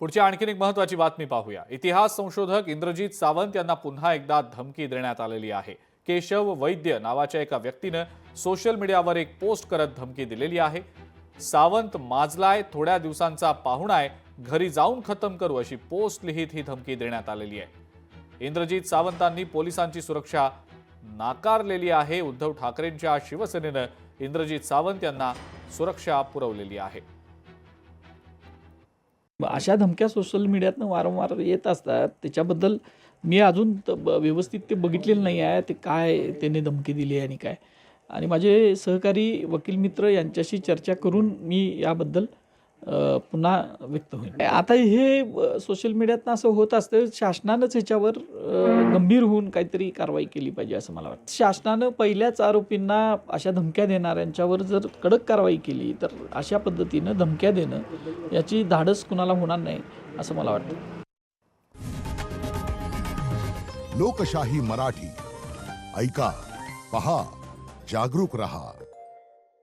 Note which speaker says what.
Speaker 1: पुढची आणखीन एक महत्त्वाची बातमी पाहूया। इतिहास संशोधक इंद्रजीत सावंत यांना पुन्हा एकदा धमकी देण्यात आलेली आहे। केशव वैद्य नावाच्या एका व्यक्तीने सोशल मीडियावर एक पोस्ट करत धमकी दिलेली आहे। सावंत माजलाय, थोड्या दिवसांचा पाहुणाय, घरी जाऊन खतम करू अशी पोस्ट लिहित ही धमकी देण्यात आलेली आहे। इंद्रजीत सावंतांनी पोलिसांची सुरक्षा नाकारलेली आहे। उद्धव ठाकरेंच्या शिवसेनेने इंद्रजीत सावंत यांना सुरक्षा पुरवलेली आहे।
Speaker 2: अशा धमक्या सोशल मीडियातनं वारंवार येत असतात। त्याच्याबद्दल मी अजून व्यवस्थित ते बघितलेलं नाही आहे, ते काय त्याने धमकी दिली आणि काय। आणि माझे सहकारी वकील मित्र यांच्याशी चर्चा करून मी याबद्दल पुन्हा व्यक्त होईल। आता हे सोशल मीडियातनं असं होत असतं, शासनानंच ह्याच्यावर गंभीर होऊन काहीतरी कारवाई केली पाहिजे असं मला वाटतं। शासनानं पहिल्याच आरोपींना अशा धमक्या देणाऱ्यांच्यावर जर कडक कारवाई केली तर अशा पद्धतीनं धमक्या देणं याची धाडस कुणाला होणार नाही असं मला वाटतं।
Speaker 3: लोकशाही मराठी ऐका, पहा, जागरूक रहा।